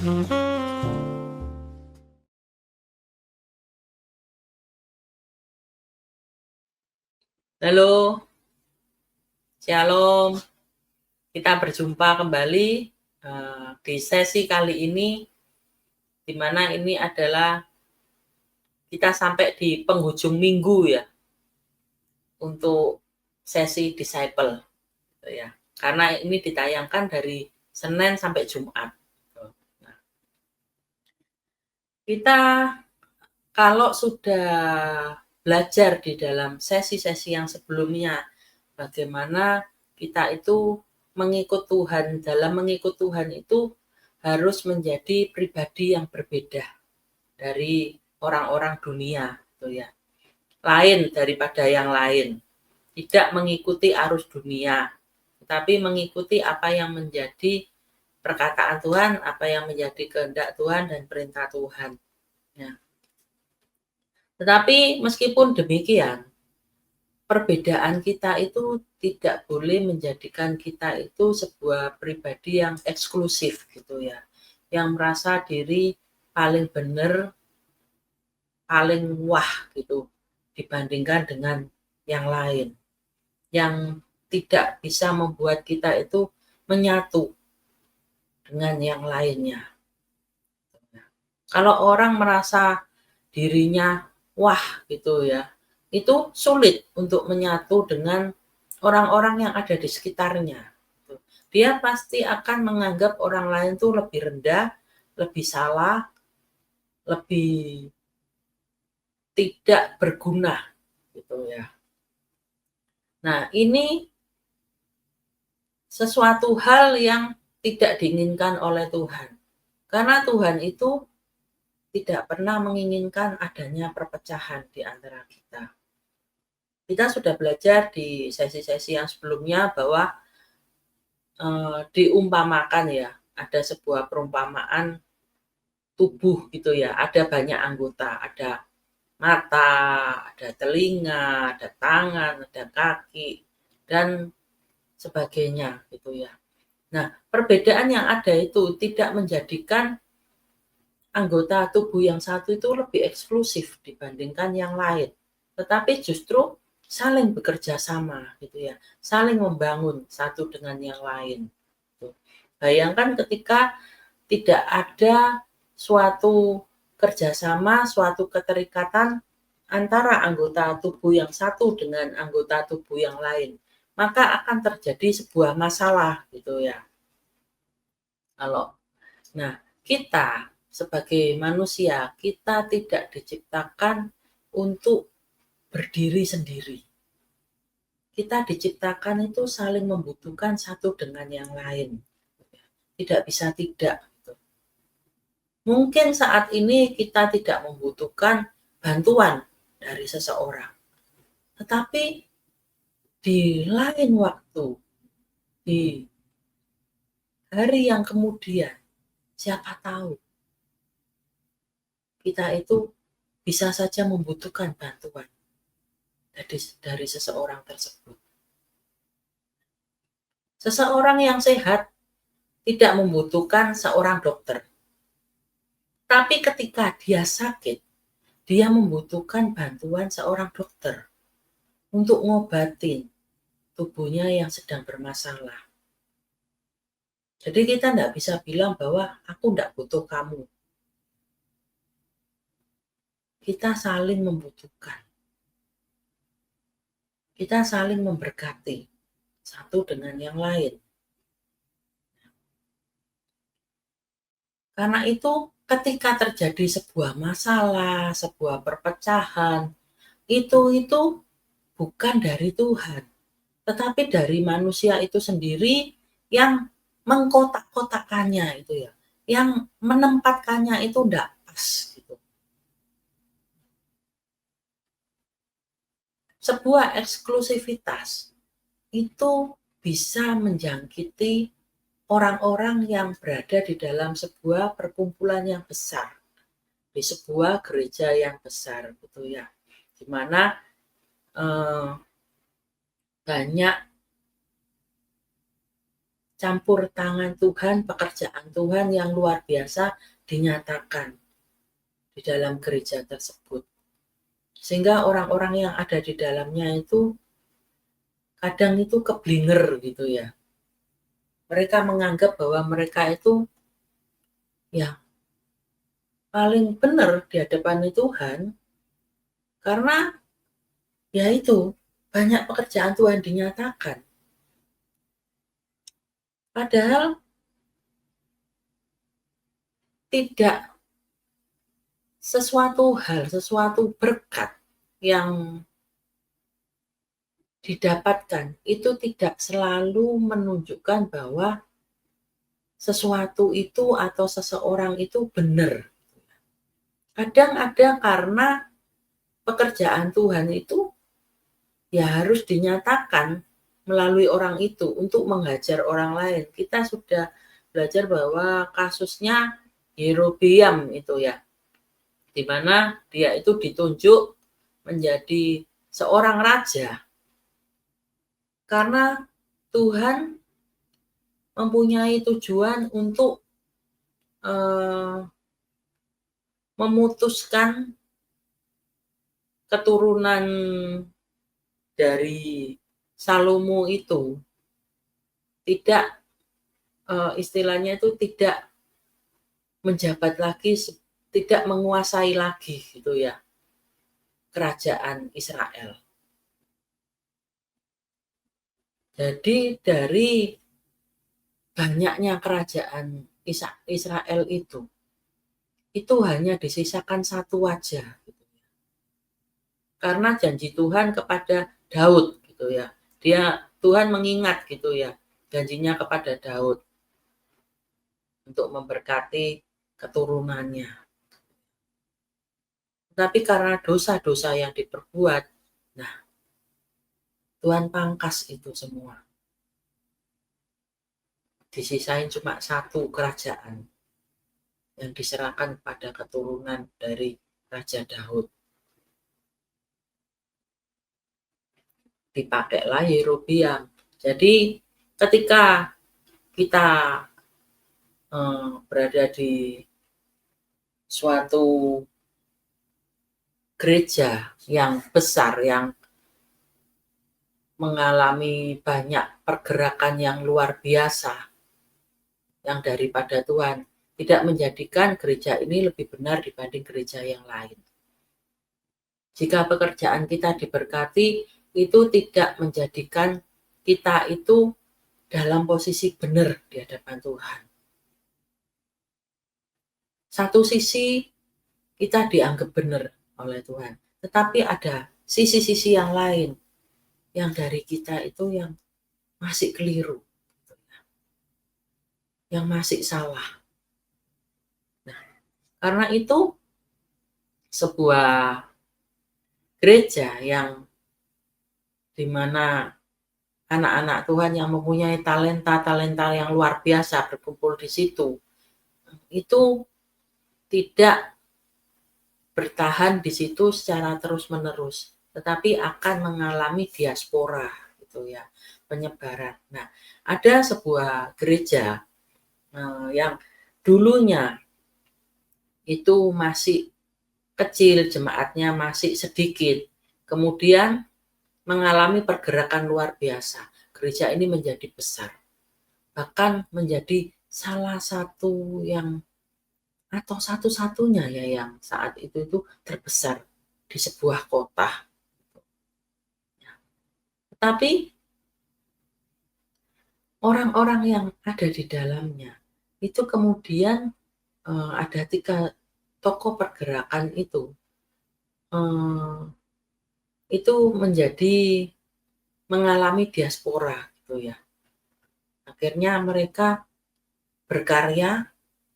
Halo, Shalom. Kita berjumpa kembali di sesi kali ini, di mana ini adalah kita sampai di penghujung minggu ya, untuk sesi disciple, gitu ya. Karena ini ditayangkan dari Senin sampai Jumat. Nah, kita kalau sudah belajar di dalam sesi-sesi yang sebelumnya, bagaimana kita itu mengikut Tuhan. Dalam mengikut Tuhan itu harus menjadi pribadi yang berbeda dari orang-orang dunia, gitu ya. Lain daripada yang lain. Tidak mengikuti arus dunia, tetapi mengikuti apa yang menjadi perkataan Tuhan, apa yang menjadi kehendak Tuhan dan perintah Tuhan. Ya. Tetapi meskipun demikian, perbedaan kita itu tidak boleh menjadikan kita itu sebuah pribadi yang eksklusif gitu ya, yang merasa diri paling benar, paling wah gitu dibandingkan dengan yang lain, yang tidak bisa membuat kita itu menyatu dengan yang lainnya. Kalau orang merasa dirinya wah gitu ya, itu sulit untuk menyatu dengan orang-orang yang ada di sekitarnya. Dia pasti akan menganggap orang lain tuh lebih rendah, lebih salah, lebih tidak berguna gitu ya. Nah, ini sesuatu hal yang tidak diinginkan oleh Tuhan. Karena Tuhan itu tidak pernah menginginkan adanya perpecahan di antara kita. Kita sudah belajar di sesi-sesi yang sebelumnya bahwa diumpamakan ya, ada sebuah perumpamaan tubuh gitu ya, ada banyak anggota, ada mata, ada telinga, ada tangan, ada kaki, dan sebagainya gitu ya. Nah, perbedaan yang ada itu tidak menjadikan anggota tubuh yang satu itu lebih eksklusif dibandingkan yang lain, tetapi justru saling bekerja sama gitu ya, saling membangun satu dengan yang lain. Bayangkan ketika tidak ada suatu kerjasama, suatu keterikatan antara anggota tubuh yang satu dengan anggota tubuh yang lain, maka akan terjadi sebuah masalah gitu ya. Nah, kita sebagai manusia, kita tidak diciptakan untuk berdiri sendiri. Kita diciptakan itu saling membutuhkan satu dengan yang lain. Tidak bisa tidak. Mungkin saat ini kita tidak membutuhkan bantuan dari seseorang. Tetapi di lain waktu, di hari yang kemudian, siapa tahu kita itu bisa saja membutuhkan bantuan dari seseorang tersebut. Seseorang yang sehat tidak membutuhkan seorang dokter. Tapi ketika dia sakit, dia membutuhkan bantuan seorang dokter untuk ngobatin tubuhnya yang sedang bermasalah. Jadi kita tidak bisa bilang bahwa aku tidak butuh kamu. Kita saling membutuhkan. Kita saling memberkati satu dengan yang lain. Karena itu ketika terjadi sebuah masalah, sebuah perpecahan, itu bukan dari Tuhan, tetapi dari manusia itu sendiri yang mengkotak-kotakannya itu ya, yang menempatkannya itu tidak pas gitu. Sebuah eksklusivitas itu bisa menjangkiti orang-orang yang berada di dalam sebuah perkumpulan yang besar, di sebuah gereja yang besar gitu ya, di mana banyak campur tangan Tuhan, pekerjaan Tuhan yang luar biasa dinyatakan di dalam gereja tersebut. Sehingga orang-orang yang ada di dalamnya itu kadang itu keblinger gitu ya. Mereka menganggap bahwa mereka itu ya paling benar di hadapan Tuhan karena ya itu banyak pekerjaan Tuhan dinyatakan. Padahal tidak sesuatu hal, sesuatu berkat yang didapatkan itu tidak selalu menunjukkan bahwa sesuatu itu atau seseorang itu benar. Kadang ada karena pekerjaan Tuhan itu ya harus dinyatakan melalui orang itu untuk menghajar orang lain. Kita sudah belajar bahwa kasusnya Yerobeam itu ya, di mana dia itu ditunjuk menjadi seorang raja karena Tuhan mempunyai tujuan untuk memutuskan keturunan dari Salomo itu tidak istilahnya itu tidak menjabat lagi, tidak menguasai lagi gitu ya kerajaan Israel. Jadi dari banyaknya kerajaan Israel itu hanya disisakan satu wajah gitu. Karena janji Tuhan kepada Daud gitu ya. Tuhan mengingat gitu ya janjinya kepada Daud untuk memberkati keturunannya. Tapi karena dosa-dosa yang diperbuat, nah Tuhan pangkas itu semua. Disisain cuma satu kerajaan yang diserahkan pada keturunan dari Raja Daud. Dipakailah Yerobeam. Jadi ketika kita berada di suatu gereja yang besar, yang mengalami banyak pergerakan yang luar biasa, yang daripada Tuhan, tidak menjadikan gereja ini lebih benar dibanding gereja yang lain. Jika pekerjaan kita diberkati, itu tidak menjadikan kita itu dalam posisi benar di hadapan Tuhan. Satu sisi kita dianggap benar oleh Tuhan, tetapi ada sisi-sisi yang lain yang dari kita itu yang masih keliru, yang masih salah. Nah, karena itu sebuah gereja yang dimana anak-anak Tuhan yang mempunyai talenta-talenta yang luar biasa berkumpul di situ, itu tidak bertahan di situ secara terus-menerus, tetapi akan mengalami diaspora gitu ya, penyebaran. Nah, ada sebuah gereja yang dulunya itu masih kecil, jemaatnya masih sedikit, kemudian mengalami pergerakan luar biasa. Gereja ini menjadi besar, bahkan menjadi salah satu yang atau satu-satunya ya yang saat itu terbesar di sebuah kota. Tetapi orang-orang yang ada di dalamnya itu kemudian ada 3 tokoh pergerakan itu menjadi mengalami diaspora gitu ya. Akhirnya mereka berkarya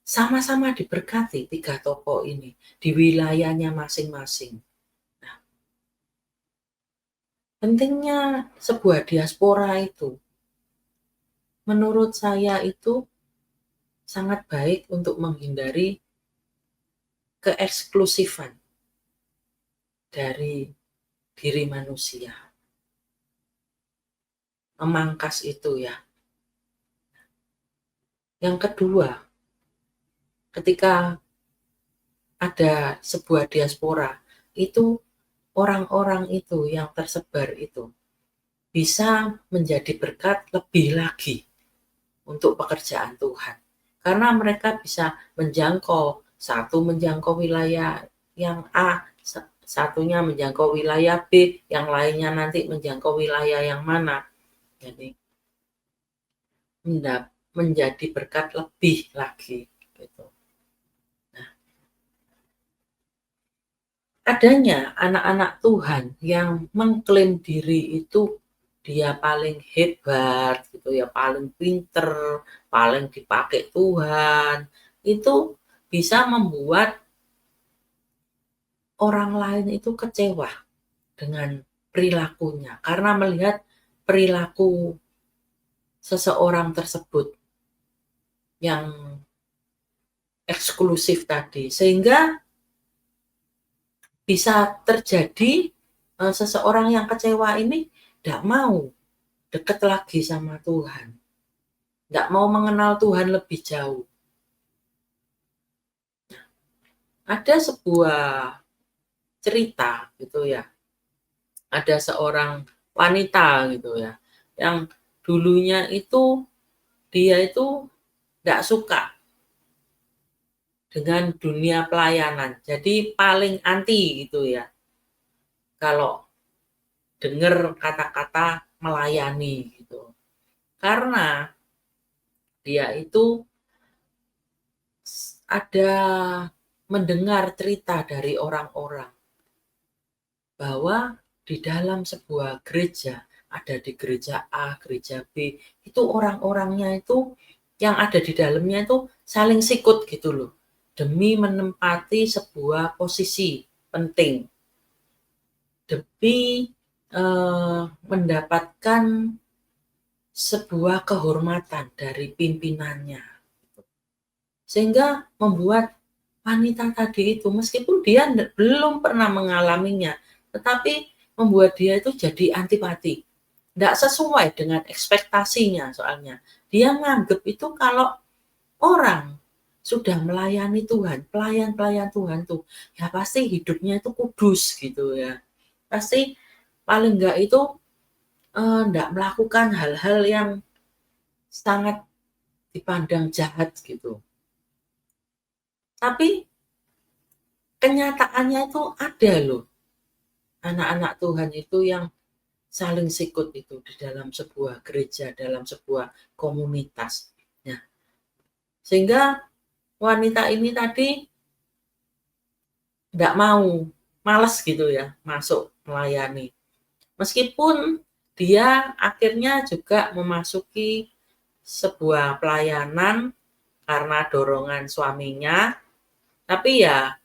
sama-sama diberkati 3 tokoh ini di wilayahnya masing-masing. Nah, pentingnya sebuah diaspora itu menurut saya itu sangat baik untuk menghindari keeksklusifan dari diri manusia. Memangkas itu ya. Yang kedua, ketika ada sebuah diaspora, itu orang-orang itu yang tersebar itu bisa menjadi berkat lebih lagi untuk pekerjaan Tuhan. Karena mereka bisa menjangkau, satu menjangkau wilayah yang A, satunya menjangkau wilayah B, yang lainnya nanti menjangkau wilayah yang mana. Jadi menjadi berkat lebih lagi gitu. Nah, adanya anak-anak Tuhan yang mengklaim diri itu dia paling hebat gitu ya, paling pinter, paling dipakai Tuhan, itu bisa membuat orang lain itu kecewa dengan perilakunya karena melihat perilaku seseorang tersebut yang eksklusif tadi, sehingga bisa terjadi seseorang yang kecewa ini tidak mau dekat lagi sama Tuhan, tidak mau mengenal Tuhan lebih jauh. Ada sebuah cerita gitu ya, ada seorang wanita gitu ya, yang dulunya itu dia itu tidak suka dengan dunia pelayanan, jadi paling anti gitu ya kalau dengar kata-kata melayani gitu. Karena dia itu ada mendengar cerita dari orang-orang bahwa di dalam sebuah gereja, ada di gereja A, gereja B, itu orang-orangnya itu yang ada di dalamnya itu saling sikut gitu loh, demi menempati sebuah posisi penting, demi mendapatkan sebuah kehormatan dari pimpinannya. Sehingga membuat wanita tadi itu meskipun dia belum pernah mengalaminya, tetapi membuat dia itu jadi antipati. Tidak sesuai dengan ekspektasinya soalnya. Dia nganggep itu kalau orang sudah melayani Tuhan, pelayan-pelayan Tuhan tuh, ya pasti hidupnya itu kudus gitu ya. Pasti paling enggak itu enggak melakukan hal-hal yang sangat dipandang jahat gitu. Tapi kenyataannya itu ada loh, anak-anak Tuhan itu yang saling sikut itu di dalam sebuah gereja, dalam sebuah komunitas. Nah, sehingga wanita ini tadi nggak mau, males gitu ya masuk melayani. Meskipun dia akhirnya juga memasuki sebuah pelayanan karena dorongan suaminya, tapi ya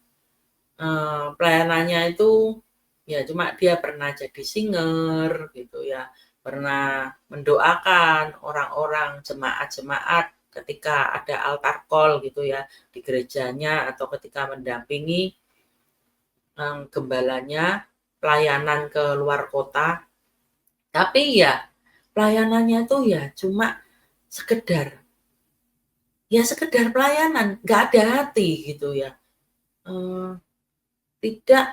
pelayanannya itu ya cuma dia pernah jadi singer gitu ya, pernah mendoakan orang-orang, jemaat-jemaat ketika ada altar call gitu ya di gerejanya, atau ketika mendampingi gembalanya pelayanan ke luar kota. Tapi ya pelayanannya tuh ya cuma sekedar pelayanan, nggak ada hati gitu ya. Tidak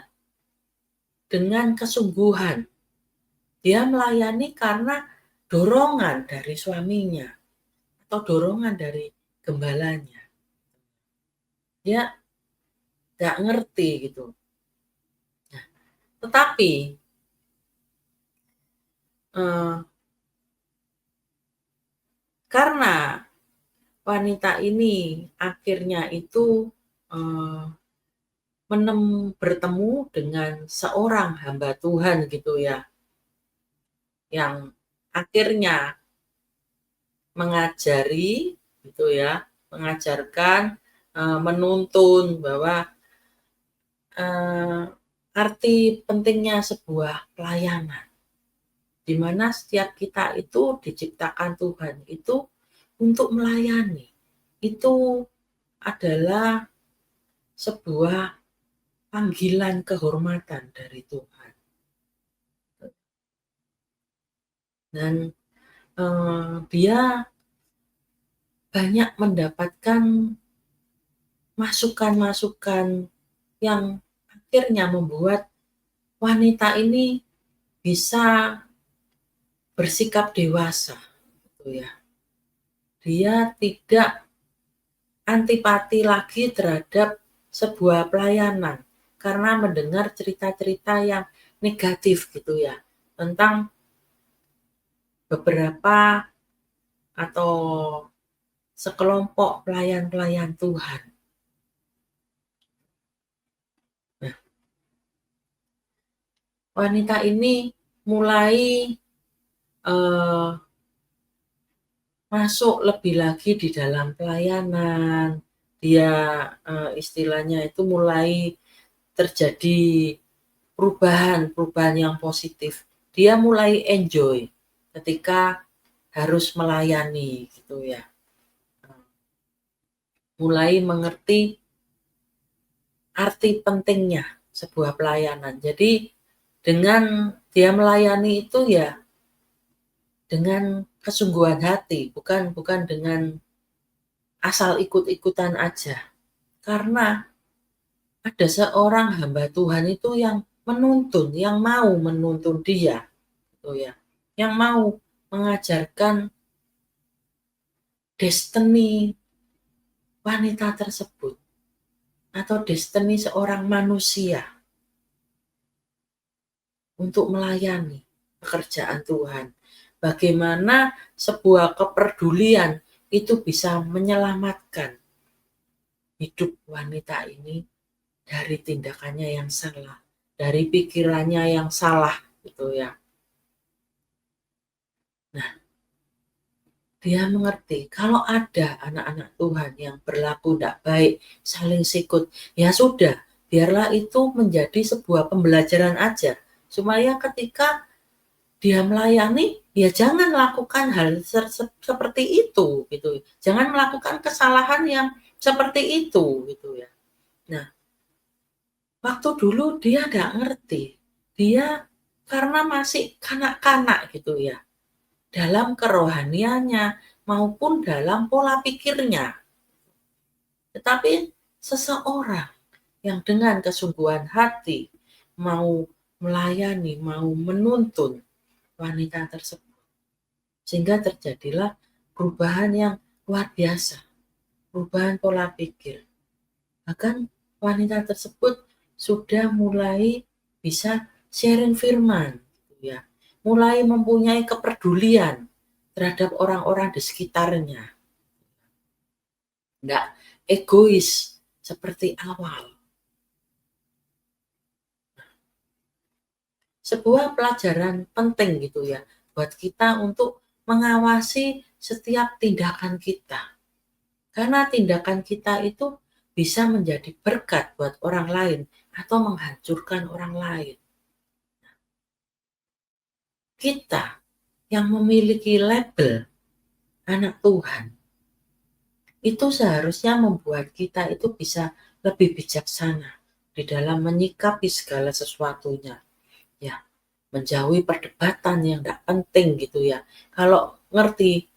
dengan kesungguhan. Dia melayani karena dorongan dari suaminya atau dorongan dari gembalanya. Dia nggak ngerti gitu. Nah, tetapi karena wanita ini akhirnya itu bertemu dengan seorang hamba Tuhan gitu ya, yang akhirnya mengajari gitu ya, mengajarkan, menuntun bahwa arti pentingnya sebuah pelayanan, di mana setiap kita itu diciptakan Tuhan itu untuk melayani. Itu adalah sebuah panggilan kehormatan dari Tuhan. Dan dia banyak mendapatkan masukan-masukan yang akhirnya membuat wanita ini bisa bersikap dewasa, gitu ya. Dia tidak antipati lagi terhadap sebuah pelayanan karena mendengar cerita-cerita yang negatif gitu ya, tentang beberapa atau sekelompok pelayan-pelayan Tuhan. Nah, wanita ini mulai eh, masuk lebih lagi di dalam pelayanan. Dia istilahnya itu mulai terjadi perubahan yang positif. Dia mulai enjoy ketika harus melayani gitu ya. Mulai mengerti arti pentingnya sebuah pelayanan. Jadi dengan dia melayani itu ya dengan kesungguhan hati, bukan dengan asal ikut-ikutan aja. Karena ada seorang hamba Tuhan itu yang menuntun, yang mau menuntun dia, gitu ya, yang mau mengajarkan destiny wanita tersebut atau destiny seorang manusia untuk melayani pekerjaan Tuhan. Bagaimana sebuah kepedulian itu bisa menyelamatkan hidup wanita ini dari tindakannya yang salah, dari pikirannya yang salah gitu ya. Nah, dia mengerti kalau ada anak-anak Tuhan yang berlaku tidak baik, saling sikut, ya sudah, biarlah itu menjadi sebuah pembelajaran aja. Supaya ketika dia melayani, ya jangan lakukan hal seperti itu gitu. Jangan melakukan kesalahan yang seperti itu gitu ya. Nah, waktu dulu dia nggak ngerti. Dia karena masih kanak-kanak gitu ya. Dalam kerohaniannya maupun dalam pola pikirnya. Tetapi seseorang yang dengan kesungguhan hati mau melayani, mau menuntun wanita tersebut. Sehingga terjadilah perubahan yang luar biasa. Perubahan pola pikir. Bahkan wanita tersebut sudah mulai bisa sharing firman, gitu ya. Mulai mempunyai kepedulian terhadap orang-orang di sekitarnya. Enggak egois seperti awal. Sebuah pelajaran penting gitu ya buat kita untuk mengawasi setiap tindakan kita. Karena tindakan kita itu bisa menjadi berkat buat orang lain atau menghancurkan orang lain. Kita yang memiliki label anak Tuhan, itu seharusnya membuat kita itu bisa lebih bijaksana di dalam menyikapi segala sesuatunya. Ya, menjauhi perdebatan yang tidak penting gitu ya. Kalau ngerti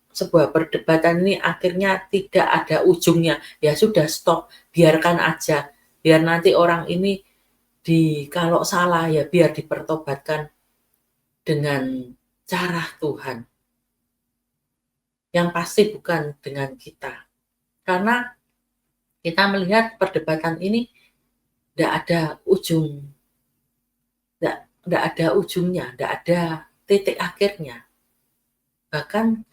sebuah perdebatan ini akhirnya tidak ada ujungnya, ya sudah stop, biarkan aja. Biar nanti orang ini kalau salah ya biar dipertobatkan dengan cara Tuhan. Yang pasti bukan dengan kita. Karena kita melihat perdebatan ini tidak ada ujung, tidak ada ujungnya, tidak ada titik akhirnya. Bahkan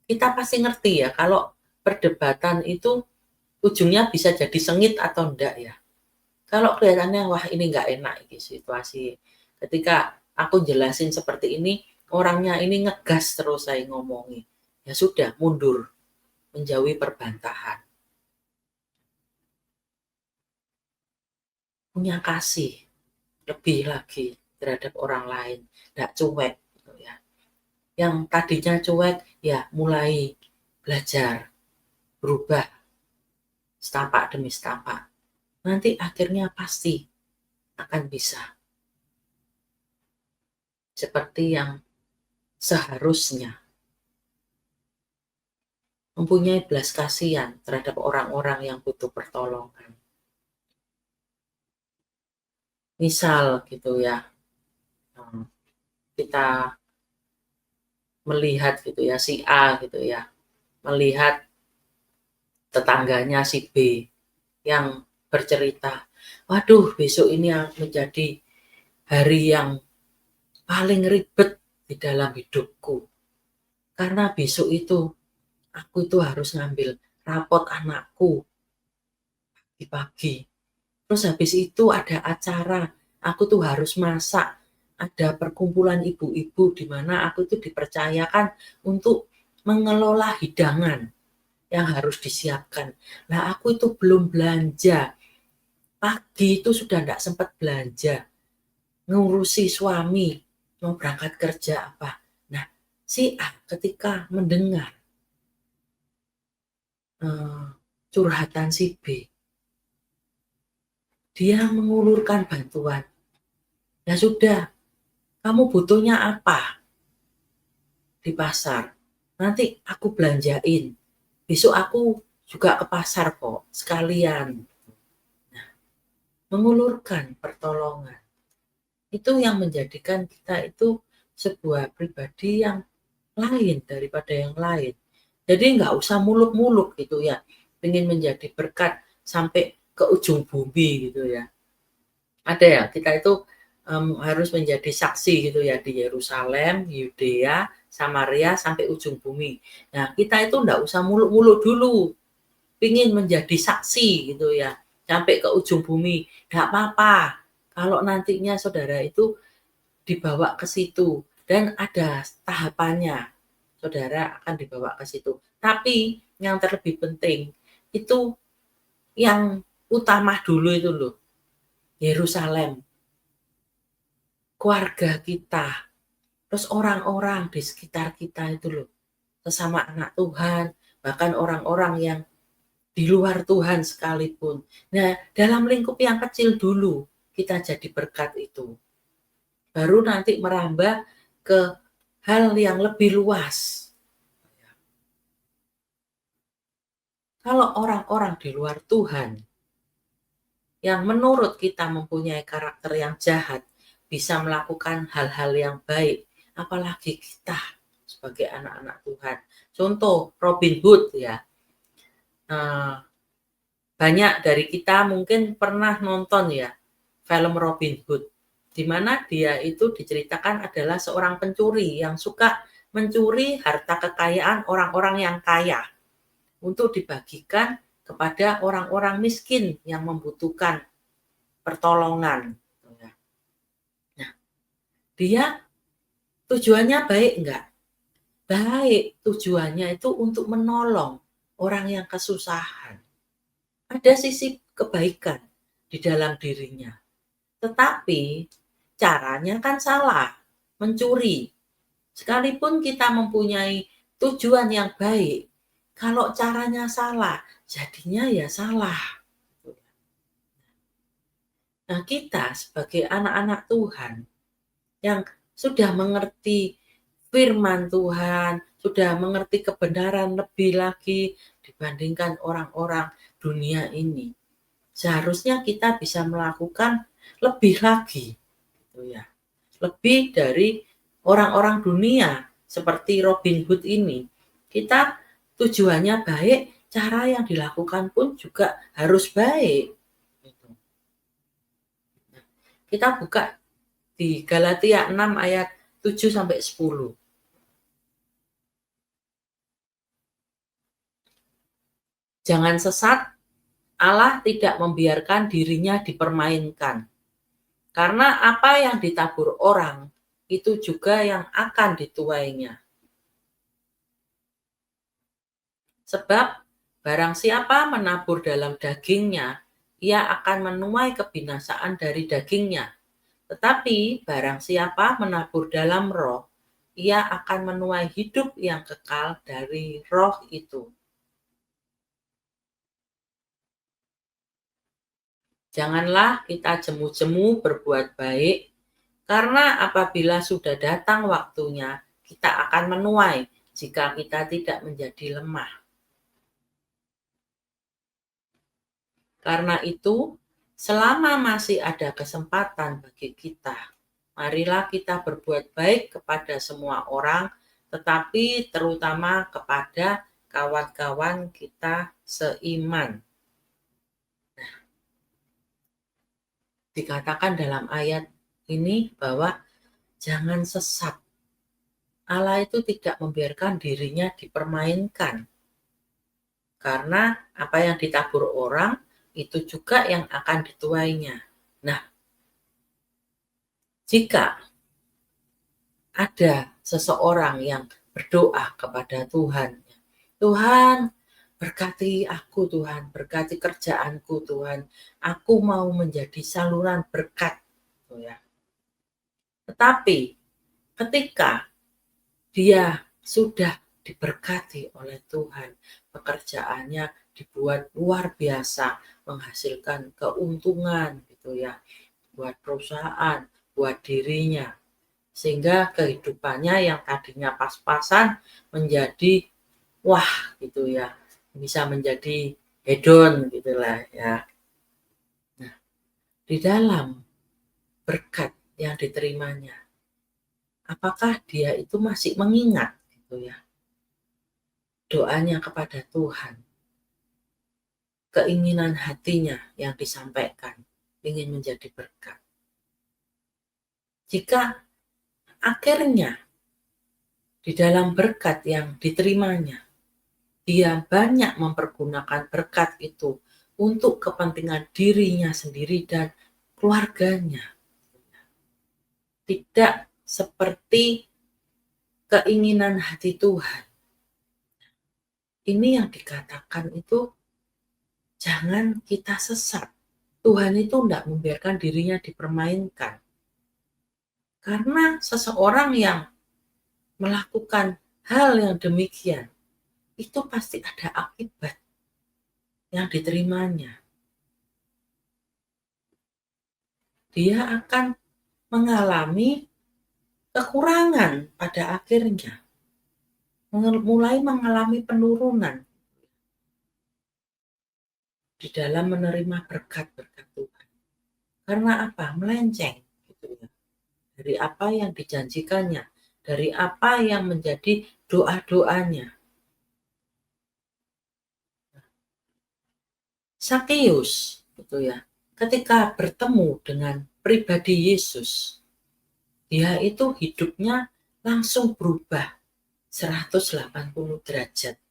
kita pasti ngerti ya kalau perdebatan itu ujungnya bisa jadi sengit atau enggak ya. Kalau kelihatannya wah ini enggak enak ini situasi. Ketika aku jelasin seperti ini, orangnya ini ngegas terus saya ngomongi. Ya sudah, mundur, menjauhi perbantahan. Punya kasih lebih lagi terhadap orang lain, enggak cuek gitu ya. Yang tadinya cuek ya mulai belajar, berubah setapak demi setapak. Nanti akhirnya pasti akan bisa seperti yang seharusnya. mempunyai belas kasihan terhadap orang-orang yang butuh pertolongan. Misal gitu ya, kita melihat gitu ya, si A gitu ya, melihat tetangganya si B yang bercerita, "Waduh, besok ini menjadi hari yang paling ribet di dalam hidupku. Karena besok itu aku itu harus ngambil rapot anakku di pagi. Terus habis itu ada acara, aku tuh harus masak. Ada perkumpulan ibu-ibu di mana aku itu dipercayakan untuk mengelola hidangan yang harus disiapkan. Nah, aku itu belum belanja. Pagi itu sudah enggak sempat belanja. Ngurusi suami, mau berangkat kerja apa. Nah, si A ketika mendengar curhatan si B, dia mengulurkan bantuan. Ya sudah, kamu butuhnya apa di pasar? Nanti aku belanjain. Besok aku juga ke pasar kok, sekalian. Nah, mengulurkan pertolongan. Itu yang menjadikan kita itu sebuah pribadi yang lain daripada yang lain. Jadi nggak usah muluk-muluk gitu ya, pengen menjadi berkat sampai ke ujung bumi gitu ya. Ada ya, kita itu harus menjadi saksi gitu ya di Yerusalem, Yudea, Samaria sampai ujung bumi. Nah, kita itu nggak usah muluk-muluk dulu, pengen menjadi saksi gitu ya, sampai ke ujung bumi. Nggak apa-apa kalau nantinya saudara itu dibawa ke situ dan ada tahapannya. Saudara akan dibawa ke situ. Tapi yang terlebih penting itu yang utama dulu itu loh, Yerusalem, keluarga kita, terus orang-orang di sekitar kita itu loh, sesama anak Tuhan, bahkan orang-orang yang di luar Tuhan sekalipun. Nah, dalam lingkup yang kecil dulu kita jadi berkat itu. Baru nanti merambah ke hal yang lebih luas. Kalau orang-orang di luar Tuhan yang menurut kita mempunyai karakter yang jahat bisa melakukan hal-hal yang baik, apalagi kita sebagai anak-anak Tuhan. Contoh Robin Hood ya. Banyak dari kita mungkin pernah nonton ya film Robin Hood, di mana dia itu diceritakan adalah seorang pencuri yang suka mencuri harta kekayaan orang-orang yang kaya untuk dibagikan kepada orang-orang miskin yang membutuhkan pertolongan. Nah, dia tujuannya baik enggak? Baik, tujuannya itu untuk menolong orang yang kesusahan. Ada sisi kebaikan di dalam dirinya. Tetapi caranya kan salah, mencuri. Sekalipun kita mempunyai tujuan yang baik, kalau caranya salah, jadinya ya salah. Nah, kita sebagai anak-anak Tuhan yang sudah mengerti firman Tuhan, sudah mengerti kebenaran lebih lagi dibandingkan orang-orang dunia ini. Seharusnya kita bisa melakukan lebih lagi, gitu ya. Lebih dari orang-orang dunia seperti Robin Hood ini. Kita tujuannya baik, cara yang dilakukan pun juga harus baik. Gitu. Kita buka di Galatia 6 ayat 7 sampai 10. Jangan sesat, Allah tidak membiarkan dirinya dipermainkan. Karena apa yang ditabur orang, itu juga yang akan dituainya. Sebab barang siapa menabur dalam dagingnya, ia akan menuai kebinasaan dari dagingnya. Tetapi barang siapa menabur dalam roh, ia akan menuai hidup yang kekal dari roh itu. Janganlah kita jemu-jemu berbuat baik, karena apabila sudah datang waktunya, kita akan menuai jika kita tidak menjadi lemah. Karena itu, selama masih ada kesempatan bagi kita, marilah kita berbuat baik kepada semua orang, tetapi terutama kepada kawan-kawan kita seiman. Dikatakan dalam ayat ini bahwa jangan sesat. Allah itu tidak membiarkan dirinya dipermainkan. Karena apa yang ditabur orang, itu juga yang akan dituainya. Nah, jika ada seseorang yang berdoa kepada Tuhan, Tuhan berkati aku, Tuhan berkati kerjaanku, Tuhan, aku mau menjadi saluran berkat, tetapi ketika dia sudah diberkati oleh Tuhan, pekerjaannya dibuat luar biasa, menghasilkan keuntungan gitu ya, buat perusahaan, buat dirinya, sehingga kehidupannya yang tadinya pas-pasan menjadi wah gitu ya, bisa menjadi hedon gitulah ya. Nah, di dalam berkat yang diterimanya, apakah dia itu masih mengingat gitu ya doanya kepada Tuhan, keinginan hatinya yang disampaikan, ingin menjadi berkat. Jika akhirnya di dalam berkat yang diterimanya, dia banyak mempergunakan berkat itu untuk kepentingan dirinya sendiri dan keluarganya, tidak seperti keinginan hati Tuhan. Ini yang dikatakan itu jangan kita sesat. Tuhan itu tidak membiarkan dirinya dipermainkan. Karena seseorang yang melakukan hal yang demikian, itu pasti ada akibat yang diterimanya. Dia akan mengalami kekurangan pada akhirnya, mulai mengalami penurunan di dalam menerima berkat-berkat Tuhan. Karena apa? Melenceng gitu ya. Dari apa yang dijanjikannya, dari apa yang menjadi doa-doanya. Sakeus gitu ya. Ketika bertemu dengan pribadi Yesus, dia itu hidupnya langsung berubah 180 derajat.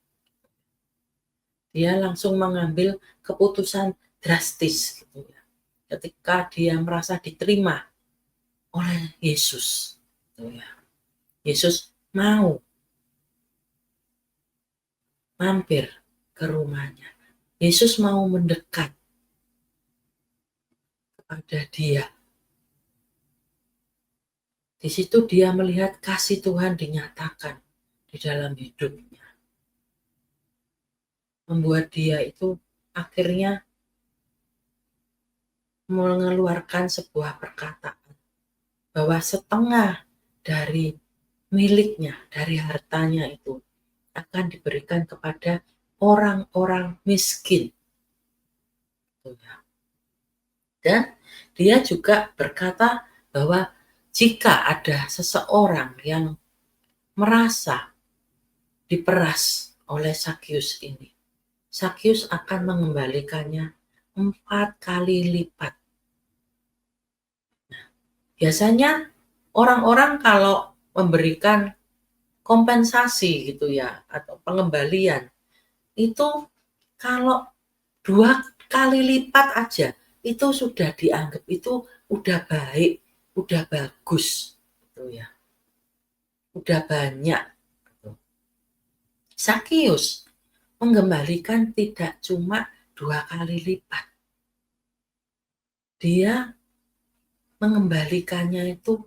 Dia langsung mengambil keputusan drastis gitu ya. Ketika dia merasa diterima oleh Yesus gitu ya. Yesus mau mampir ke rumahnya. Yesus mau mendekat kepada dia. Di situ dia melihat kasih Tuhan dinyatakan di dalam hidupnya. Membuat dia itu akhirnya mengeluarkan sebuah perkataan bahwa setengah dari miliknya, dari hartanya itu akan diberikan kepada orang-orang miskin. Dan dia juga berkata bahwa jika ada seseorang yang merasa diperas oleh Sakeus ini, Sakeus akan mengembalikannya 4 kali lipat. Nah, biasanya orang-orang kalau memberikan kompensasi gitu ya, atau pengembalian, itu kalau 2 kali lipat aja, itu sudah dianggap itu udah baik, udah bagus gitu ya, udah banyak. Sakeus mengembalikan tidak cuma 2 kali lipat. Dia mengembalikannya itu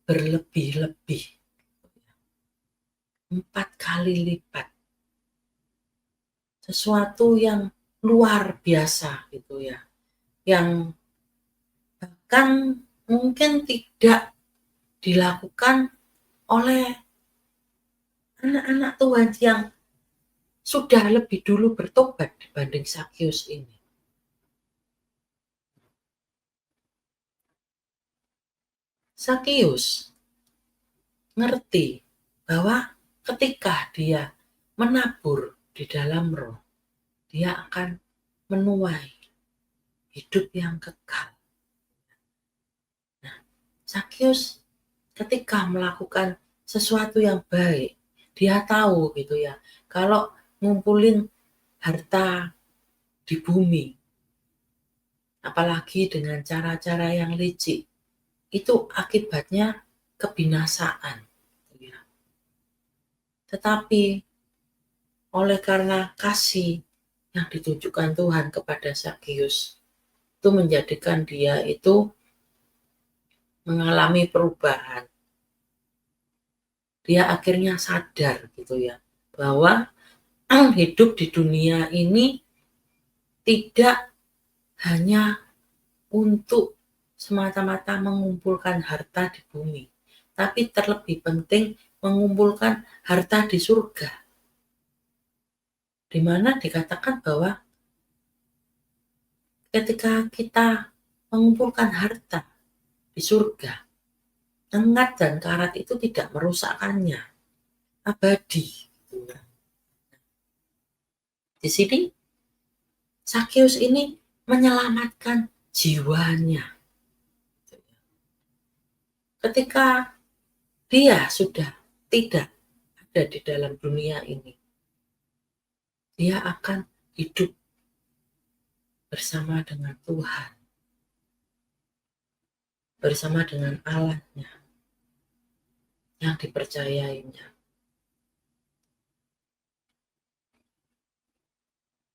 berlebih-lebih. 4 kali lipat. Sesuatu yang luar biasa gitu ya. Yang bahkan mungkin tidak dilakukan oleh anak-anak Tuhan yang sudah lebih dulu bertobat dibanding Sakeus ini. Zakius ngerti bahwa ketika dia menabur di dalam roh, dia akan menuai hidup yang kekal. Nah, Zakius ketika melakukan sesuatu yang baik, dia tahu gitu ya, kalau ngumpulin harta di bumi, apalagi dengan cara-cara yang licik, itu akibatnya kebinasaan. Tetapi oleh karena kasih yang ditunjukkan Tuhan kepada Zakius, itu menjadikan dia itu mengalami perubahan. Dia akhirnya sadar gitu ya, bahwa hidup di dunia ini tidak hanya untuk semata-mata mengumpulkan harta di bumi, tapi terlebih penting mengumpulkan harta di surga, di mana dikatakan bahwa ketika kita mengumpulkan harta di surga, lengat dan karat itu tidak merusakkannya, abadi. Di sini Zakius ini menyelamatkan jiwanya. Ketika dia sudah tidak ada di dalam dunia ini, dia akan hidup bersama dengan Tuhan, bersama dengan Allah-Nya yang dipercayainya.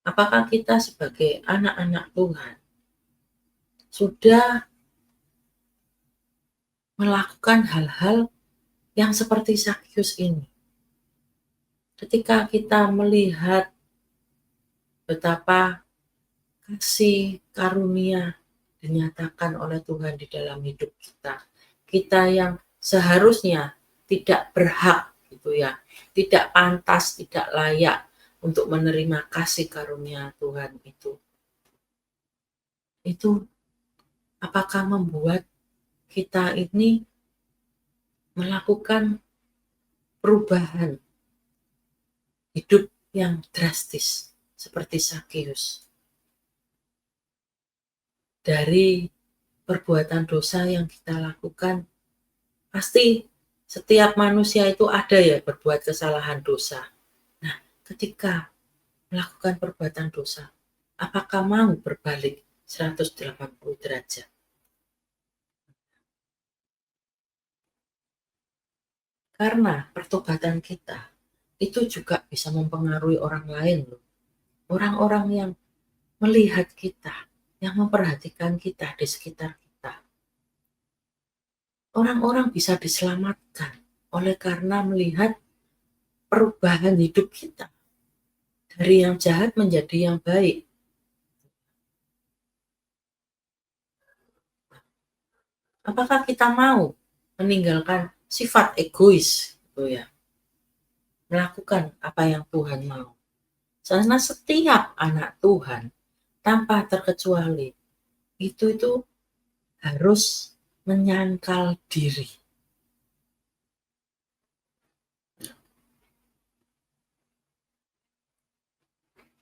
Apakah kita sebagai anak-anak Tuhan sudah melakukan hal-hal yang seperti Zakius ini? Ketika kita melihat betapa kasih karunia dinyatakan oleh Tuhan di dalam hidup kita, kita yang seharusnya tidak berhak gitu ya, tidak pantas, tidak layak untuk menerima kasih karunia Tuhan itu apakah membuat kita ini melakukan perubahan hidup yang drastis seperti Zakius dari perbuatan dosa yang kita lakukan? Pasti setiap manusia itu ada ya berbuat kesalahan dosa. Nah, ketika melakukan perbuatan dosa, apakah mau berbalik 180 derajat? Karena pertobatan kita itu juga bisa mempengaruhi orang lain loh. Orang-orang yang melihat kita, yang memperhatikan kita di sekitar kita. Orang-orang bisa diselamatkan oleh karena melihat perubahan hidup kita dari yang jahat menjadi yang baik. Apakah kita mau meninggalkan sifat egois gitu ya, melakukan apa yang Tuhan mau? Karena setiap anak Tuhan tanpa terkecuali itu harus menyangkal diri,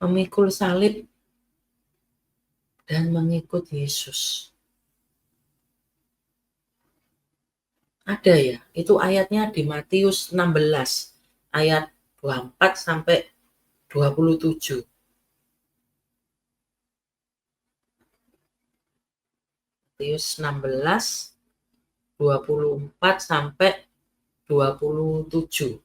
memikul salib dan mengikut Yesus. Ada ya, itu ayatnya di Matius 16 ayat 24 sampai 27. Matius 16 24 sampai 27.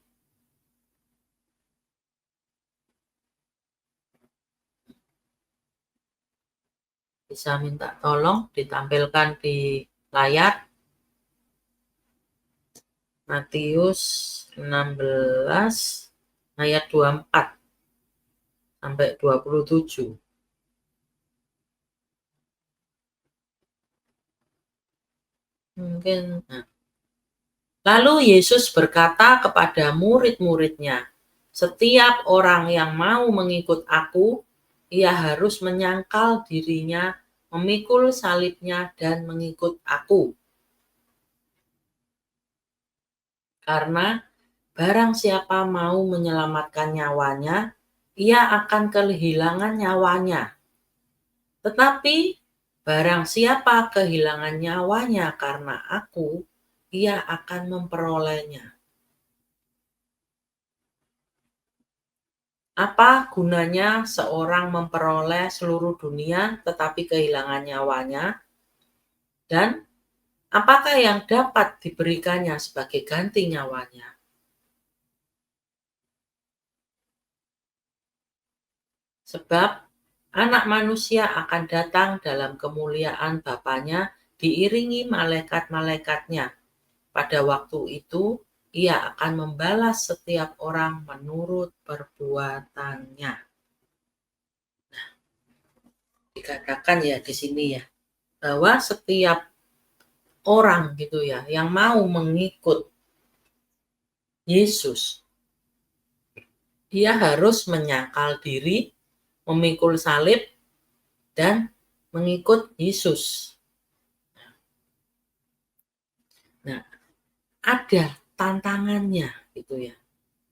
Bisa minta tolong ditampilkan di layar. Matius 16 ayat 24 sampai 27. Mungkin. Lalu Yesus berkata kepada murid-muridnya, "Setiap orang yang mau mengikut aku, ia harus menyangkal dirinya, memikul salibnya dan mengikut aku. Karena barang siapa mau menyelamatkan nyawanya, ia akan kehilangan nyawanya. Tetapi barang siapa kehilangan nyawanya karena aku, ia akan memperolehnya. Apa gunanya seorang memperoleh seluruh dunia tetapi kehilangan nyawanya? Dan apakah yang dapat diberikannya sebagai ganti nyawanya? Sebab Anak Manusia akan datang dalam kemuliaan Bapanya diiringi malaikat-malaikatnya. Pada waktu itu, ia akan membalas setiap orang menurut perbuatannya. Dikatakan ya di sini ya, bahwa setiap orang gitu ya yang mau mengikut Yesus, dia harus menyangkal diri, memikul salib, dan mengikut Yesus. Nah, ada tantangannya gitu ya.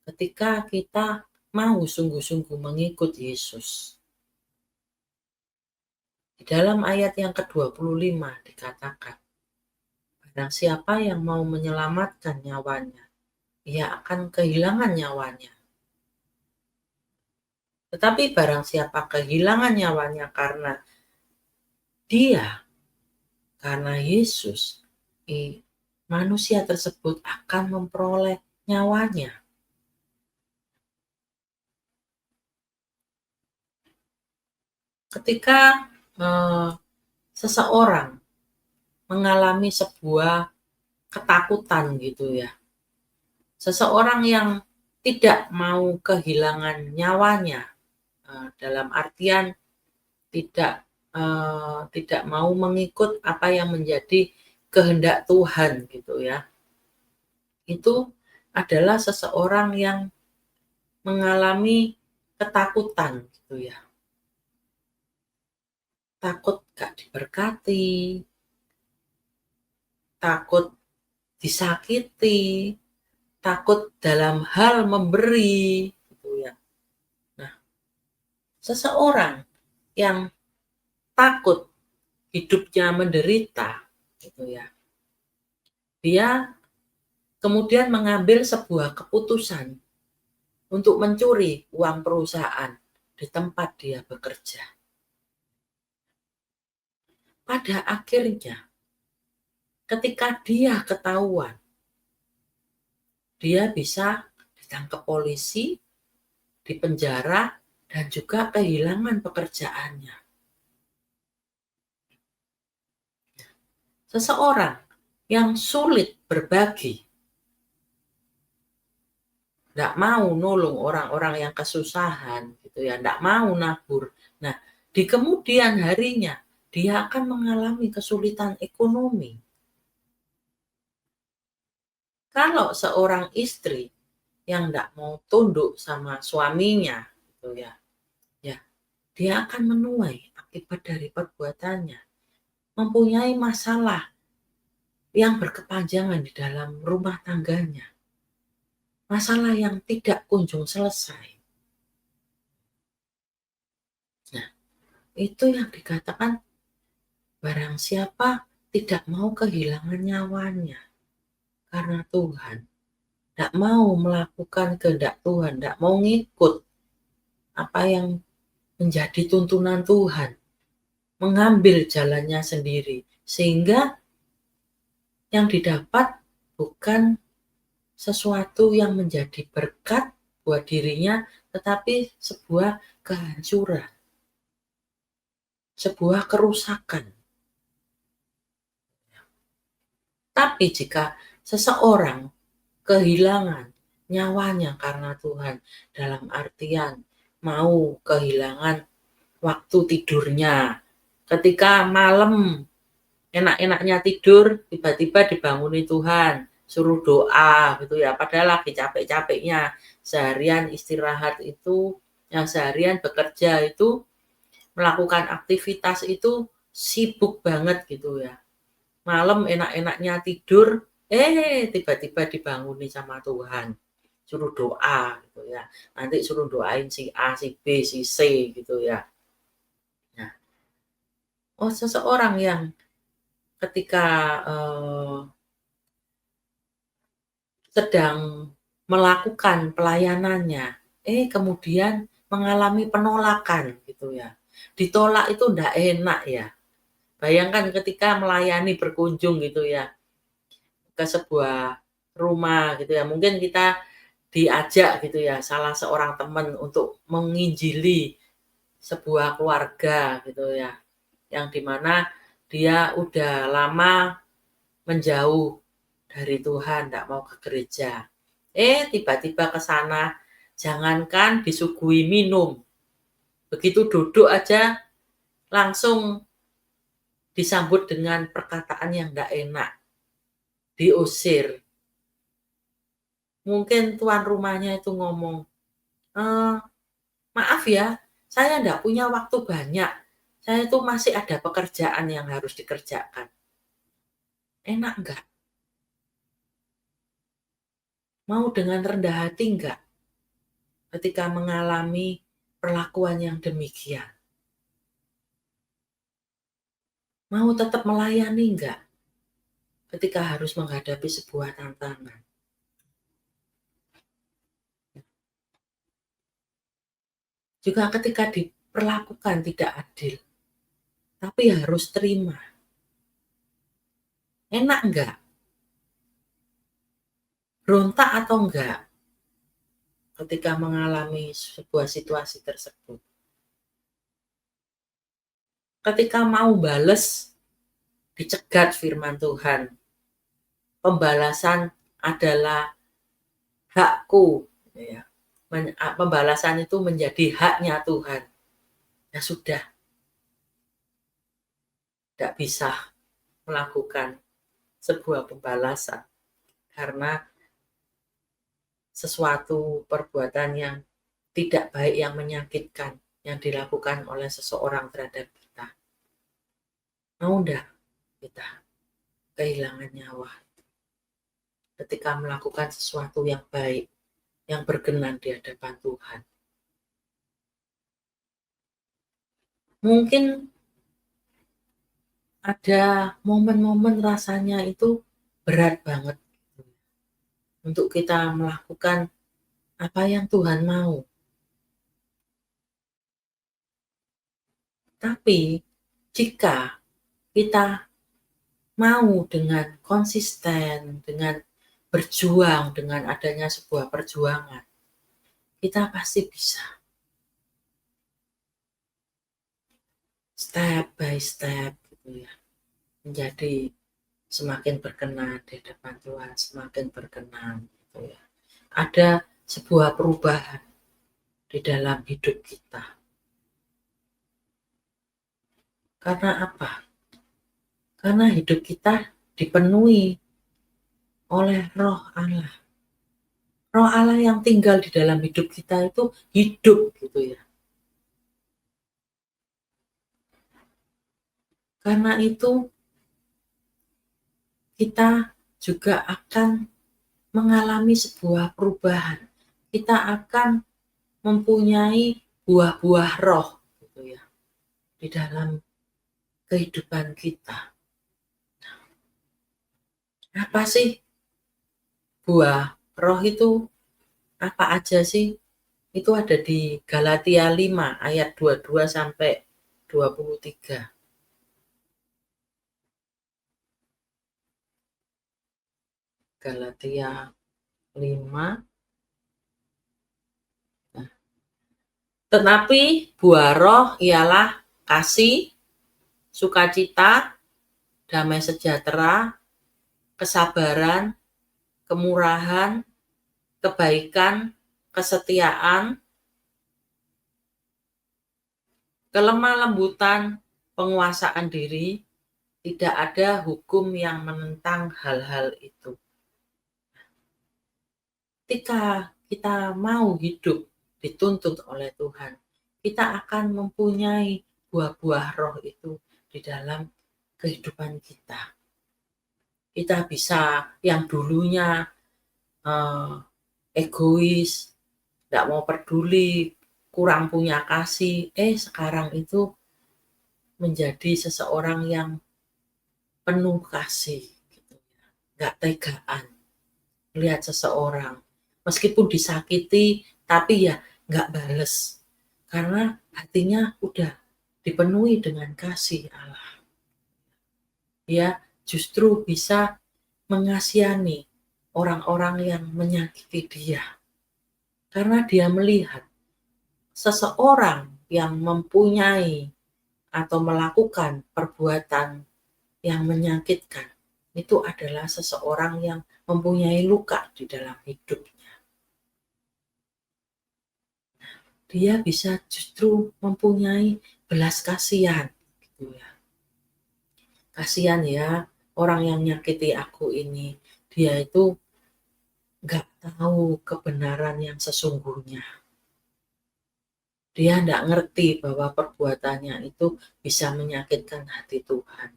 Ketika kita mau sungguh-sungguh mengikut Yesus. Di dalam ayat yang ke-25 dikatakan, barang siapa yang mau menyelamatkan nyawanya, ia akan kehilangan nyawanya. Tetapi barang siapa kehilangan nyawanya karena Yesus, manusia tersebut akan memperoleh nyawanya. Ketika seseorang mengalami sebuah ketakutan gitu ya, seseorang yang tidak mau kehilangan nyawanya, dalam artian tidak mau mengikut apa yang menjadi kehendak Tuhan gitu ya. Itu adalah seseorang yang mengalami ketakutan gitu ya. Takut gak diberkati, takut disakiti, takut dalam hal memberi gitu ya. Nah, seseorang yang takut hidupnya menderita gitu ya, dia kemudian mengambil sebuah keputusan untuk mencuri uang perusahaan di tempat dia bekerja. Pada akhirnya, ketika dia ketahuan, dia bisa ditangkap polisi, dipenjara, dan juga kehilangan pekerjaannya. Seseorang yang sulit berbagi, nggak mau nolong orang-orang yang kesusahan, gitu ya, nggak mau nabur. Nah, di kemudian harinya dia akan mengalami kesulitan ekonomi. Kalau seorang istri yang nggak mau tunduk sama suaminya, gitu ya, dia akan menuai akibat dari perbuatannya, mempunyai masalah yang berkepanjangan di dalam rumah tangganya, masalah yang tidak kunjung selesai. Nah, itu yang dikatakan barang siapa tidak mau kehilangan nyawanya karena Tuhan, tidak mau melakukan kehendak Tuhan, tidak mau ngikut apa yang menjadi tuntunan Tuhan, mengambil jalannya sendiri, sehingga yang didapat bukan sesuatu yang menjadi berkat buat dirinya, tetapi sebuah kehancuran, sebuah kerusakan. Tapi jika seseorang kehilangan nyawanya karena Tuhan, dalam artian mau kehilangan waktu tidurnya, ketika malam enak-enaknya tidur, tiba-tiba dibanguni Tuhan, suruh doa gitu ya, padahal lagi capek-capeknya seharian istirahat itu, yang seharian bekerja itu, melakukan aktivitas itu sibuk banget gitu ya. Malam enak-enaknya tidur, Tiba-tiba dibanguni sama Tuhan, suruh doa gitu ya, nanti suruh doain si A, si B, si C gitu ya. Nah, seseorang yang ketika, sedang melakukan pelayanannya, kemudian mengalami penolakan gitu ya. Ditolak itu ndak enak ya. Bayangkan ketika melayani berkunjung gitu ya, ke sebuah rumah gitu ya, mungkin kita diajak gitu ya, salah seorang teman untuk menginjili sebuah keluarga gitu ya, yang di mana dia udah lama menjauh dari Tuhan, ndak mau ke gereja. Tiba-tiba ke sana, jangankan disuguhi minum, begitu duduk aja langsung disambut dengan perkataan yang ndak enak, diusir. Mungkin tuan rumahnya itu ngomong, eee, "Maaf ya, saya ndak punya waktu banyak, saya tuh masih ada pekerjaan yang harus dikerjakan." Enak nggak? Mau dengan rendah hati nggak ketika mengalami perlakuan yang demikian? Mau tetap melayani nggak ketika harus menghadapi sebuah tantangan? Juga ketika diperlakukan tidak adil, tapi harus terima. Enak nggak? Berontak atau enggak ketika mengalami sebuah situasi tersebut? Ketika mau bales, dicegat firman Tuhan. Pembalasan adalah hakku, gitu ya. Pembalasan itu menjadi haknya Tuhan. Ya sudah, tidak bisa melakukan sebuah pembalasan karena sesuatu perbuatan yang tidak baik, yang menyakitkan, yang dilakukan oleh seseorang terhadap kita. Mau ndak kita kehilangan nyawa ketika melakukan sesuatu yang baik, yang berkenan di hadapan Tuhan? Mungkin ada momen-momen rasanya itu berat banget untuk kita melakukan apa yang Tuhan mau. Tapi jika kita mau dengan konsisten, dengan berjuang, dengan adanya sebuah perjuangan, kita pasti bisa. Step by step gitu ya. Menjadi semakin berkenan di hadapan Tuhan, semakin berkenan gitu ya. Ada sebuah perubahan di dalam hidup kita. Karena apa? Karena hidup kita dipenuhi oleh Roh Allah. Roh Allah yang tinggal di dalam hidup kita itu hidup gitu ya. Karena itu kita juga akan mengalami sebuah perubahan. Kita akan mempunyai buah-buah roh gitu ya di dalam kehidupan kita. Apa sih buah roh itu? Apa aja sih? Itu ada di Galatia 5 ayat 22 sampai 23. Galatia 5. Nah, tetapi buah roh ialah kasih, sukacita, damai sejahtera, kesabaran, kemurahan, kebaikan, kesetiaan, kelemah lembutan, penguasaan diri. Tidak ada hukum yang menentang hal-hal itu. Ketika kita mau hidup dituntut oleh Tuhan, kita akan mempunyai buah-buah roh itu di dalam kehidupan kita. Kita bisa yang dulunya egois, nggak mau peduli, kurang punya kasih, sekarang itu menjadi seseorang yang penuh kasih, gitu ya. Nggak tegaan lihat seseorang, meskipun disakiti, tapi ya nggak bales, karena hatinya udah dipenuhi dengan kasih Allah. Dia justru bisa mengasihani orang-orang yang menyakiti dia, karena dia melihat seseorang yang mempunyai atau melakukan perbuatan yang menyakitkan itu adalah seseorang yang mempunyai luka di dalam hidupnya. Dia bisa justru mempunyai belas kasihan, gitu ya. Kasihan ya, orang yang nyakiti aku ini, dia itu nggak tahu kebenaran yang sesungguhnya. Dia nggak ngerti bahwa perbuatannya itu bisa menyakitkan hati Tuhan.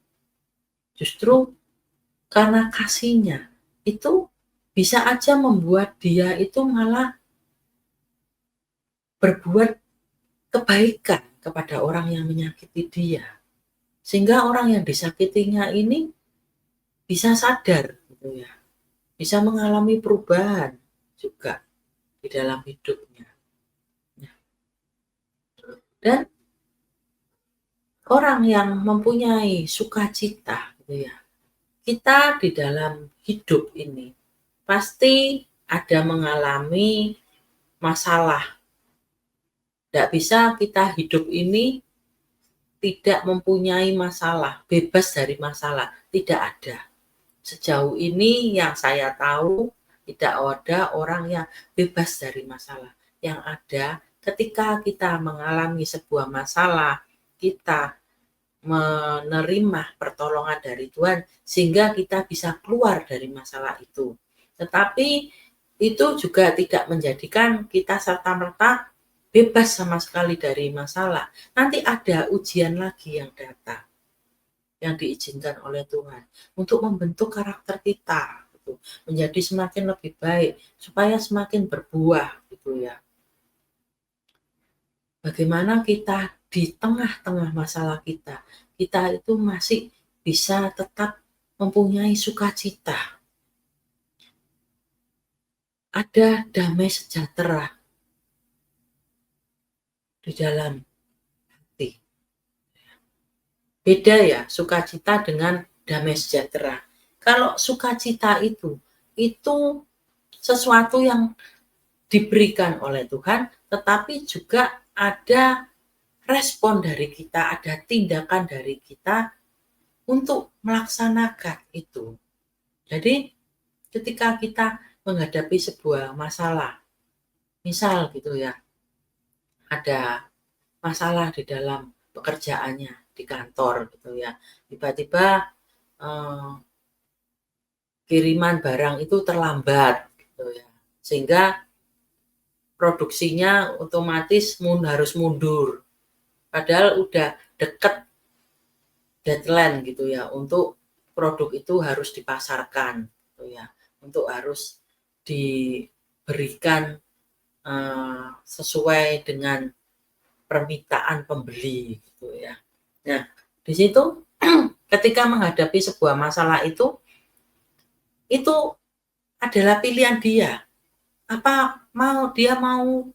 Justru karena kasihnya itu bisa aja membuat dia itu malah berbuat kebaikan kepada orang yang menyakiti dia. Sehingga orang yang disakitinya ini bisa sadar, gitu ya. Bisa mengalami perubahan juga di dalam hidupnya. Dan orang yang mempunyai sukacita, gitu ya. Kita di dalam hidup ini pasti ada mengalami masalah. Tidak bisa kita hidup ini tidak mempunyai masalah, bebas dari masalah, tidak ada. Sejauh ini yang saya tahu, tidak ada orang yang bebas dari masalah. Yang ada ketika kita mengalami sebuah masalah, kita menerima pertolongan dari Tuhan sehingga kita bisa keluar dari masalah itu. Tetapi itu juga tidak menjadikan kita serta-merta bebas sama sekali dari masalah. Nanti ada ujian lagi yang datang, yang diizinkan oleh Tuhan untuk membentuk karakter kita, gitu, menjadi semakin lebih baik supaya semakin berbuah, gitu ya. Bagaimana kita di tengah-tengah masalah kita itu masih bisa tetap mempunyai sukacita, ada damai sejahtera di dalam hati. Beda ya sukacita dengan damai sejahtera. Kalau sukacita itu sesuatu yang diberikan oleh Tuhan, tetapi juga ada respon dari kita, ada tindakan dari kita untuk melaksanakan itu. Jadi ketika kita menghadapi sebuah masalah, misal gitu ya, ada masalah di dalam pekerjaannya di kantor gitu ya, tiba-tiba eh, kiriman barang itu terlambat gitu ya, sehingga produksinya otomatis harus mundur, padahal udah deket deadline gitu ya, untuk produk itu harus dipasarkan gitu ya, untuk harus diberikan sesuai dengan permintaan pembeli gitu ya. Nah, di situ ketika menghadapi sebuah masalah itu adalah pilihan dia. Apa dia mau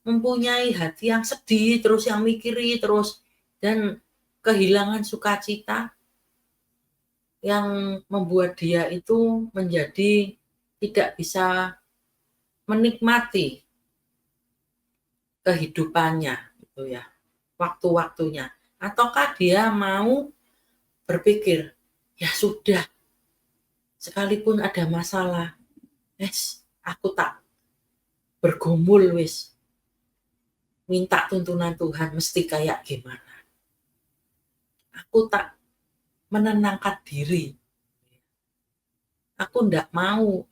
mempunyai hati yang sedih terus, yang mikiri terus, dan kehilangan sukacita yang membuat dia itu menjadi tidak bisa menikmati kehidupannya gitu ya, waktu-waktunya, ataukah dia mau berpikir, ya sudah, sekalipun ada masalah, aku tak bergumul wis, minta tuntunan Tuhan mesti kayak gimana, aku tak menenangkan diri, aku ndak mau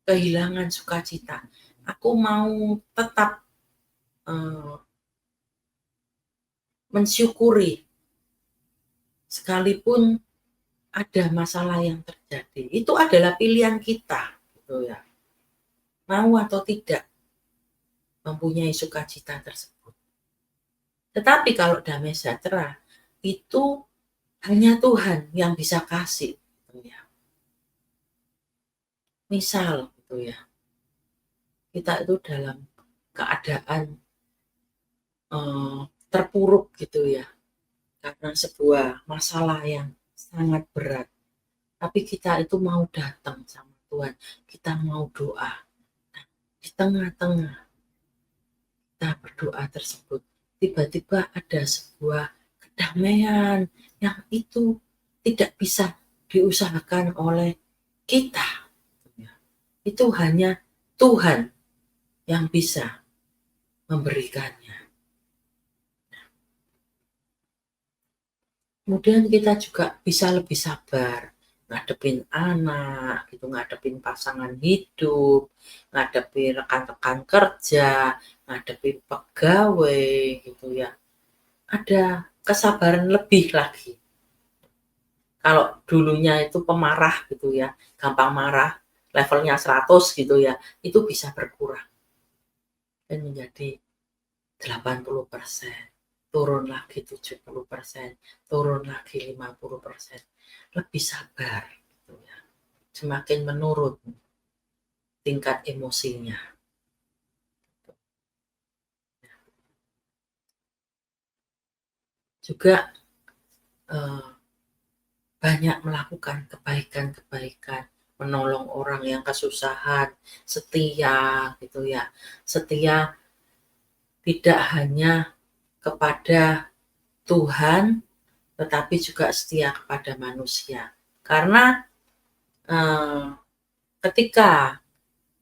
kehilangan sukacita, aku mau tetap mensyukuri sekalipun ada masalah yang terjadi, itu adalah pilihan kita, gitu ya. Mau atau tidak mempunyai sukacita tersebut. Tetapi kalau damai sejahtera, itu hanya Tuhan yang bisa kasih, gitu ya. Misal, gitu ya, kita itu dalam keadaan terpuruk gitu ya, karena sebuah masalah yang sangat berat. Tapi kita itu mau datang sama Tuhan, kita mau doa. Nah, di tengah-tengah kita berdoa tersebut, tiba-tiba ada sebuah kedamaian yang itu tidak bisa diusahakan oleh kita. Itu hanya Tuhan yang bisa memberikannya. Kemudian kita juga bisa lebih sabar ngadepin anak, gitu, ngadepin pasangan hidup, ngadepin rekan-rekan kerja, ngadepin pegawai, gitu ya. Ada kesabaran lebih lagi. Kalau dulunya itu pemarah gitu ya, gampang marah, levelnya 100 gitu ya, itu bisa berkurang dan menjadi 80%, turun lagi 70%, turun lagi 50%. Lebih sabar gitu ya. Semakin menurun tingkat emosinya. Juga banyak melakukan kebaikan-kebaikan, menolong orang yang kesusahan, setia gitu ya. Setia tidak hanya kepada Tuhan, tetapi juga setia kepada manusia. Karena ketika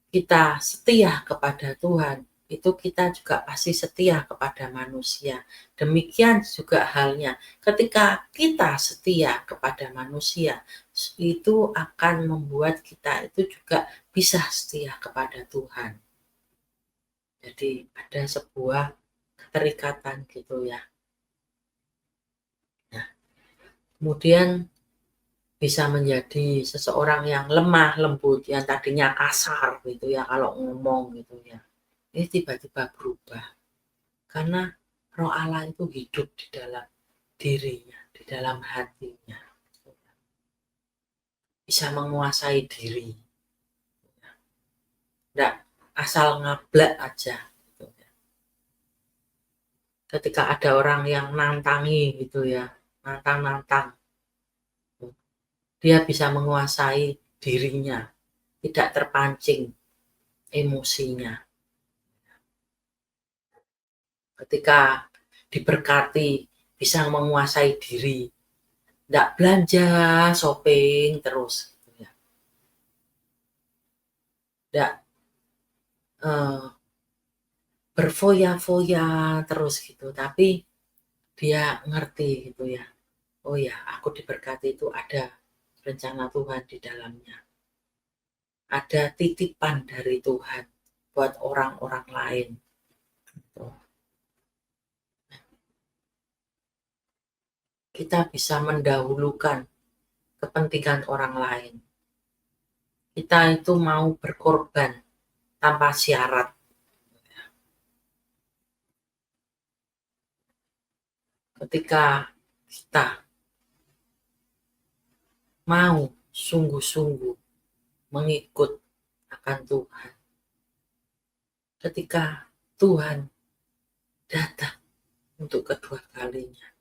kita setia kepada Tuhan, itu kita juga pasti setia kepada manusia. Demikian juga halnya ketika kita setia kepada manusia, itu akan membuat kita itu juga bisa setia kepada Tuhan. Jadi ada sebuah keterikatan gitu ya. Nah, kemudian bisa menjadi seseorang yang lemah lembut, yang tadinya kasar gitu ya kalau ngomong gitu ya. Ini tiba-tiba berubah. Karena Roh Allah itu hidup di dalam dirinya, di dalam hatinya. Bisa menguasai diri. Nggak asal ngablak aja. Gitu ya. Ketika ada orang yang nantangi gitu ya, nantang-nantang, dia bisa menguasai dirinya, tidak terpancing emosinya. Ketika diberkati, bisa menguasai diri, nggak belanja, shopping terus. Gitu ya. Nggak berfoya-foya terus gitu, tapi dia ngerti gitu ya, oh ya aku diberkati itu ada rencana Tuhan di dalamnya, ada titipan dari Tuhan buat orang-orang lain gitu. Kita bisa mendahulukan kepentingan orang lain, kita itu mau berkorban tanpa syarat. Ketika kita mau sungguh-sungguh mengikut akan Tuhan, ketika Tuhan datang untuk kedua kalinya,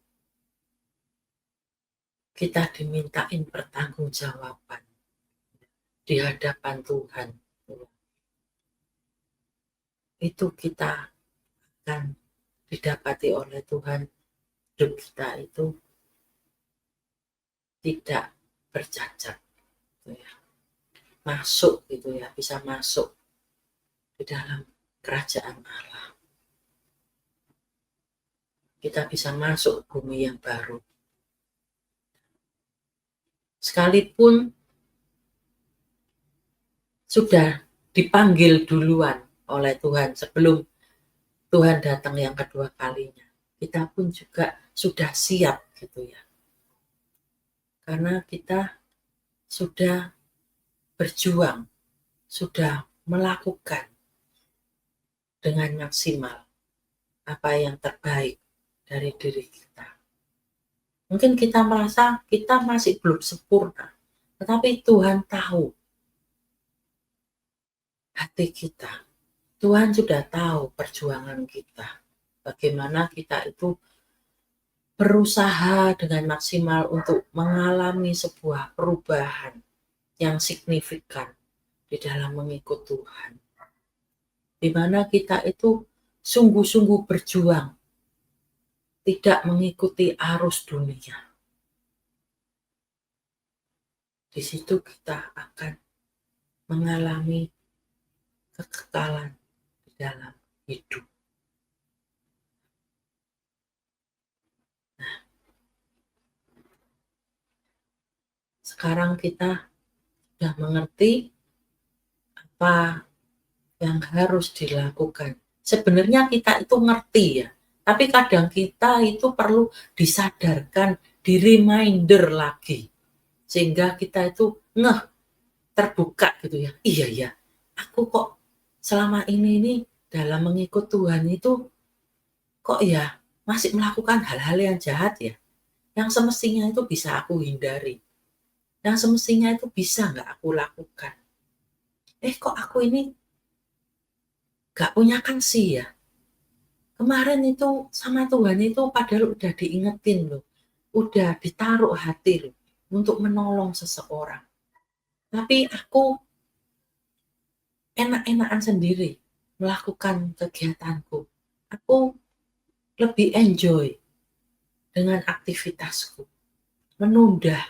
kita dimintain pertanggungjawaban di hadapan Tuhan. Itu kita akan didapati oleh Tuhan, hidup kita itu tidak bercacat gitu ya. Masuk gitu ya, bisa masuk di dalam kerajaan Allah. Kita bisa masuk bumi yang baru. Sekalipun sudah dipanggil duluan oleh Tuhan sebelum Tuhan datang yang kedua kalinya, kita pun juga sudah siap gitu ya. karena kita sudah berjuang, sudah melakukan dengan maksimal apa yang terbaik dari diri kita. Mungkin kita merasa kita masih belum sempurna, tetapi Tuhan tahu hati kita. Tuhan sudah tahu perjuangan kita. Bagaimana kita itu berusaha dengan maksimal untuk mengalami sebuah perubahan yang signifikan di dalam mengikut Tuhan. Di mana kita itu sungguh-sungguh berjuang, tidak mengikuti arus dunia. Di situ kita akan mengalami kekekalan di dalam hidup. Nah, sekarang kita sudah mengerti apa yang harus dilakukan. Sebenarnya kita itu ngerti ya, tapi kadang kita itu perlu disadarkan, di-reminder lagi. Sehingga kita itu terbuka gitu ya. Iya ya, aku kok selama ini dalam mengikut Tuhan itu kok ya masih melakukan hal-hal yang jahat ya. Yang semestinya itu bisa aku hindari. Yang semestinya itu bisa nggak aku lakukan. Kok aku ini gak punya kasih ya. Kemarin itu sama Tuhan itu padahal udah diingetin loh. Udah ditaruh hati loh untuk menolong seseorang. Tapi aku enak-enakan sendiri melakukan kegiatanku. Aku lebih enjoy dengan aktivitasku. Menunda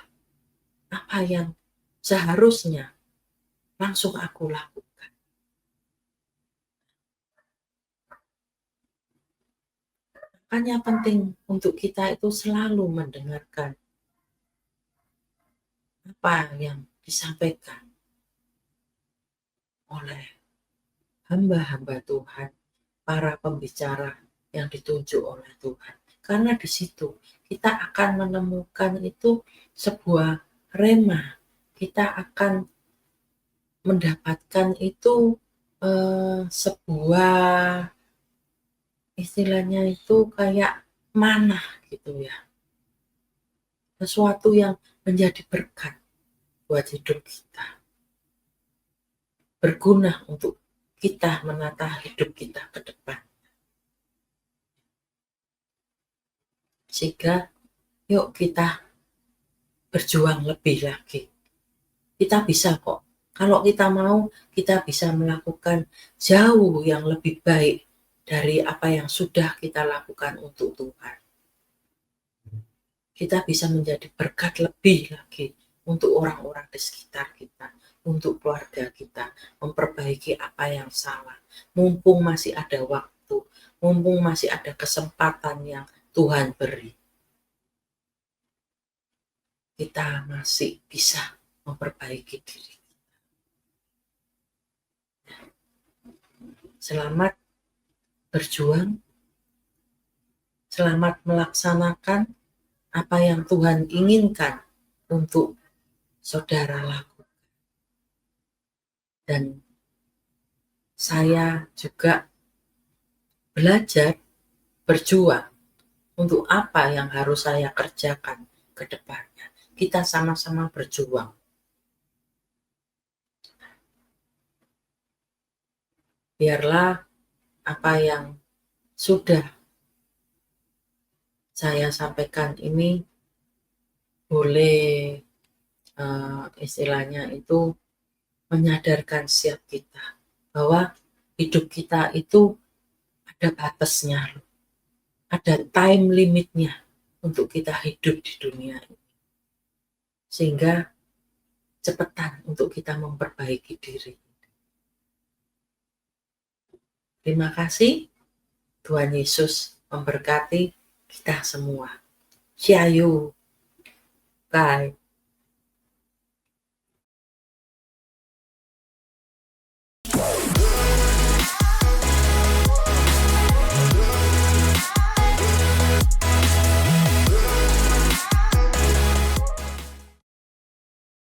apa yang seharusnya langsung aku lakukan. Makanya penting untuk kita itu selalu mendengarkan apa yang disampaikan oleh hamba-hamba Tuhan, para pembicara yang ditunjuk oleh Tuhan. Karena di situ kita akan menemukan itu sebuah rema. Kita akan mendapatkan itu sebuah istilahnya itu kayak manah gitu ya. Sesuatu yang menjadi berkat buat hidup kita. Berguna untuk kita menata hidup kita ke depan. Sehingga yuk kita berjuang lebih lagi. Kita bisa kok. Kalau kita mau, kita bisa melakukan jauh yang lebih baik dari apa yang sudah kita lakukan untuk Tuhan. Kita bisa menjadi berkat lebih lagi untuk orang-orang di sekitar kita, untuk keluarga kita, memperbaiki apa yang salah. Mumpung masih ada waktu, mumpung masih ada kesempatan yang Tuhan beri. Kita masih bisa memperbaiki diri. Selamat berjuang, selamat melaksanakan apa yang Tuhan inginkan untuk saudara lakukan. Dan saya juga belajar berjuang untuk apa yang harus saya kerjakan ke depannya. Kita sama-sama berjuang. Biarlah apa yang sudah saya sampaikan ini boleh istilahnya itu menyadarkan setiap kita bahwa hidup kita itu ada batasnya, ada time limitnya untuk kita hidup di dunia ini. Sehingga cepetan untuk kita memperbaiki diri. Terima kasih. Tuhan Yesus memberkati kita semua. See you. Bye.